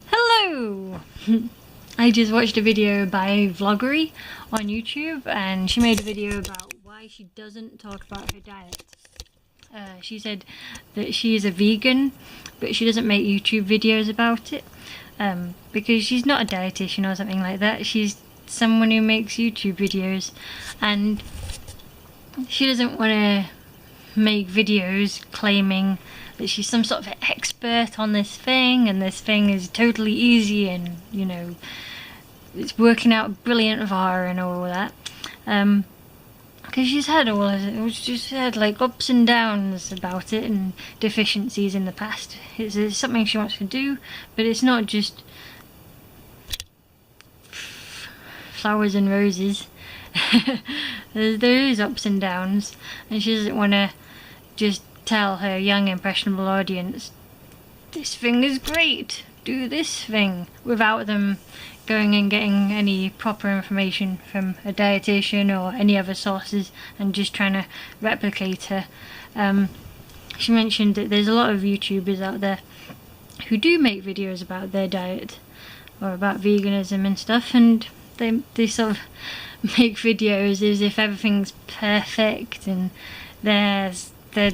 Hello! I just watched a video by Vloggery on YouTube, and she made a video about why she doesn't talk about her diet. She said that she is a vegan, but she doesn't make YouTube videos about it because she's not a dietitian or something like that. She's someone who makes YouTube videos, and she doesn't want to make videos claiming that she's some sort of expert on this thing, and this thing is totally easy, and you know, it's working out brilliant for her and all that. Because she's had she's had like ups and downs about it and deficiencies in the past. It's something she wants to do, but it's not just flowers and roses. there is ups and downs, and she doesn't want to just tell her young impressionable audience, this thing is great, do this thing, without them going and getting any proper information from a dietitian or any other sources and just trying to replicate her. She mentioned that there's a lot of YouTubers out there who do make videos about their diet or about veganism and stuff, and they sort of make videos as if everything's perfect and they're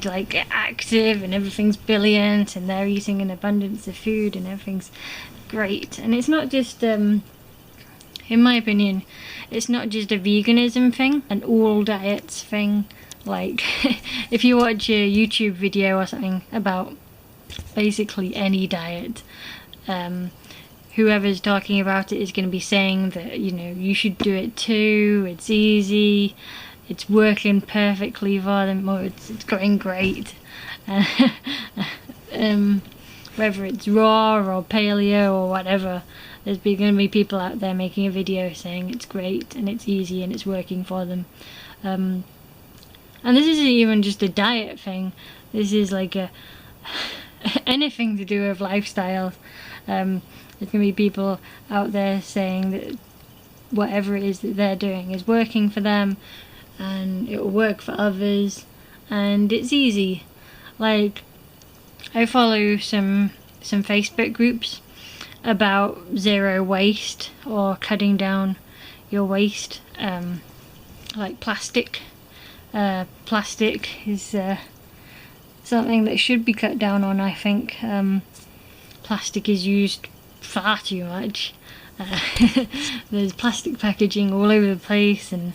like active and everything's brilliant and they're eating an abundance of food and everything's great. And it's not just in my opinion, it's not just a veganism thing, an all diets thing. Like if you watch a YouTube video or something about basically any diet, whoever's talking about it is going to be saying that, you know, you should do it too, it's easy, it's working perfectly for them, or it's going great. Whether it's raw or paleo or whatever, there's going to be people out there making a video saying it's great and it's easy and it's working for them. And this isn't even just a diet thing. This is like anything to do with lifestyles. There's going to be people out there saying that whatever it is that they're doing is working for them, and it will work for others, and it's easy. Like, I follow some Facebook groups about zero waste or cutting down your waste, like plastic. Plastic is something that should be cut down on, I think. Plastic is used far too much. There's plastic packaging all over the place, and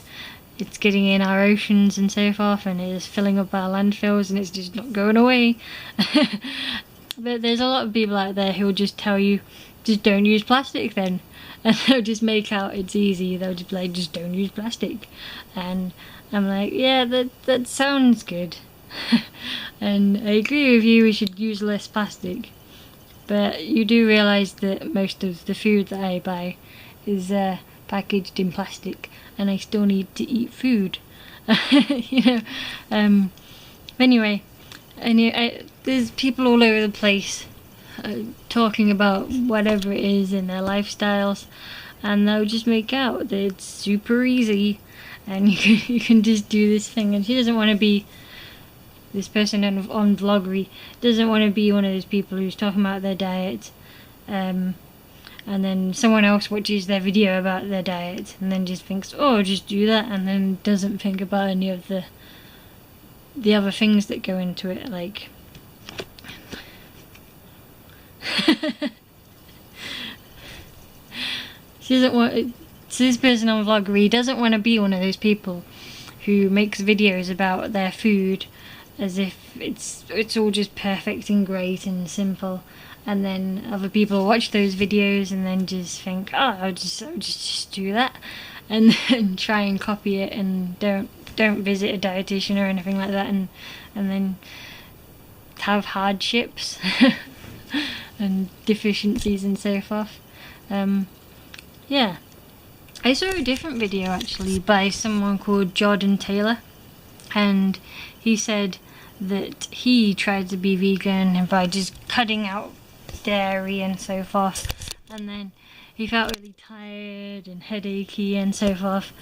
it's getting in our oceans and so forth, and it is filling up our landfills, and it's just not going away. But there's a lot of people out there who will just tell you, just don't use plastic then, and they'll just make out it's easy. They'll just be like, just don't use plastic, and I'm like, yeah, that sounds good. And I agree with you, we should use less plastic. But you do realise that most of the food that I buy is packaged in plastic, and I still need to eat food. You know. Anyway, there's people all over the place talking about whatever it is in their lifestyles, and they'll just make out that it's super easy, and you can just do this thing. And she doesn't want to be. This person on Vloggery doesn't want to be one of those people who's talking about their diet, and then someone else watches their video about their diet and then just thinks, oh, just do that, and then doesn't think about any of the other things that go into it, like she doesn't want. So this person on Vloggery doesn't want to be one of those people who makes videos about their food as if it's all just perfect and great and simple, and then other people watch those videos and then just think, oh, I'll just do that, and then try and copy it, and don't visit a dietitian or anything like that, and then have hardships and deficiencies and so forth. Yeah, I saw a different video actually by someone called Jordan Taylor, and he said that he tried to be vegan by just cutting out dairy and so forth, and then he felt really tired and headachy and so forth,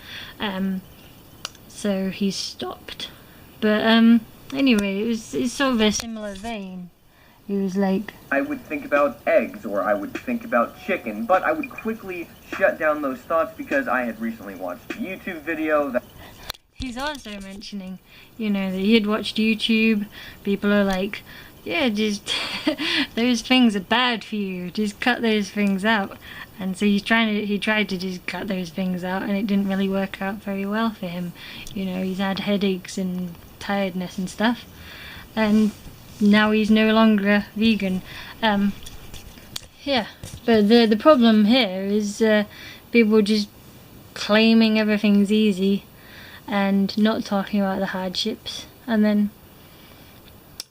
so he stopped. But anyway, it's sort of a similar vein. He was like, I would think about eggs or I would think about chicken, but I would quickly shut down those thoughts because I had recently watched a YouTube video that... He's also mentioning, you know, that he had watched YouTube. People are like, yeah, just those things are bad for you. Just cut those things out. And so he tried to just cut those things out, and it didn't really work out very well for him. You know, he's had headaches and tiredness and stuff, and now he's no longer vegan. Yeah, but the problem here is people just claiming everything's easy and not talking about the hardships, and then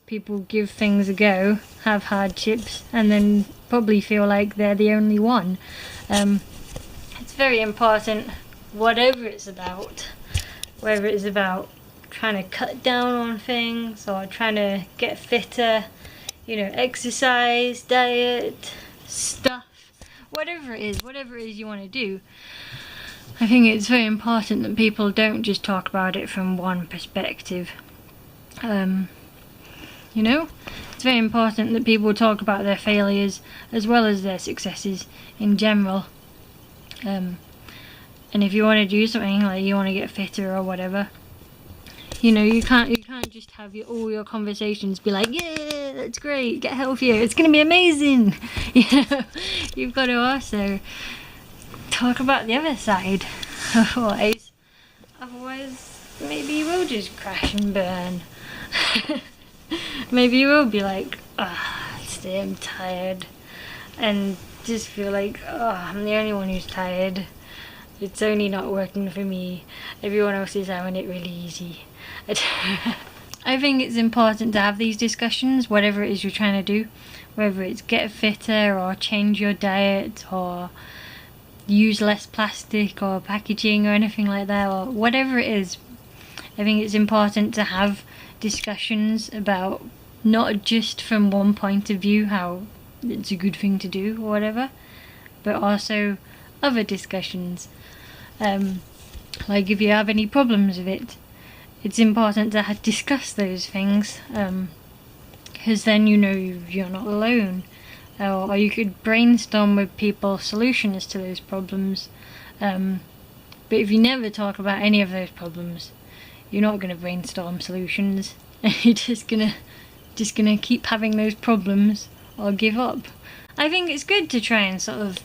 people give things a go, have hardships, and then probably feel like they're the only one. It's very important, whatever it's about, whether it's about trying to cut down on things or trying to get fitter, you know, exercise, diet, stuff, whatever it is you want to do. I think it's very important that people don't just talk about it from one perspective. You know, it's very important that people talk about their failures as well as their successes in general. And if you want to do something, like you want to get fitter or whatever, you know, you can't just have all your conversations be like, yeah, that's great, get healthier, it's gonna be amazing. You know, you've got to also talk about the other side. Otherwise, maybe you will just crash and burn. Maybe you will be like, today I'm tired, and just feel like, I'm the only one who's tired. It's only not working for me. Everyone else is having it really easy. I think it's important to have these discussions, whatever it is you're trying to do, whether it's get fitter or change your diet or use less plastic or packaging or anything like that, or whatever it is. I think it's important to have discussions about not just from one point of view how it's a good thing to do or whatever, but also other discussions. Like if you have any problems with it, it's important to discuss those things, because then you know you're not alone. Or you could brainstorm with people solutions to those problems. But if you never talk about any of those problems, you're not going to brainstorm solutions. You're just gonna keep having those problems or give up. I think it's good to try and sort of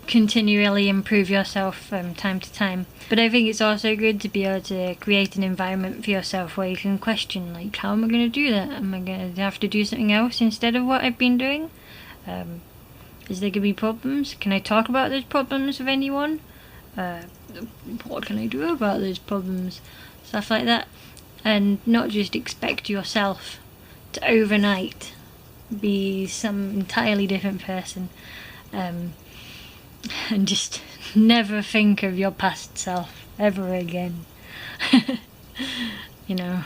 continually improve yourself from time to time, but I think it's also good to be able to create an environment for yourself where you can question, like, how am I going to do that? Am I going to have to do something else instead of what I've been doing? Is there going to be problems? Can I talk about those problems with anyone? What can I do about those problems? Stuff like that. And not just expect yourself to overnight be some entirely different person. And just never think of your past self ever again. You know.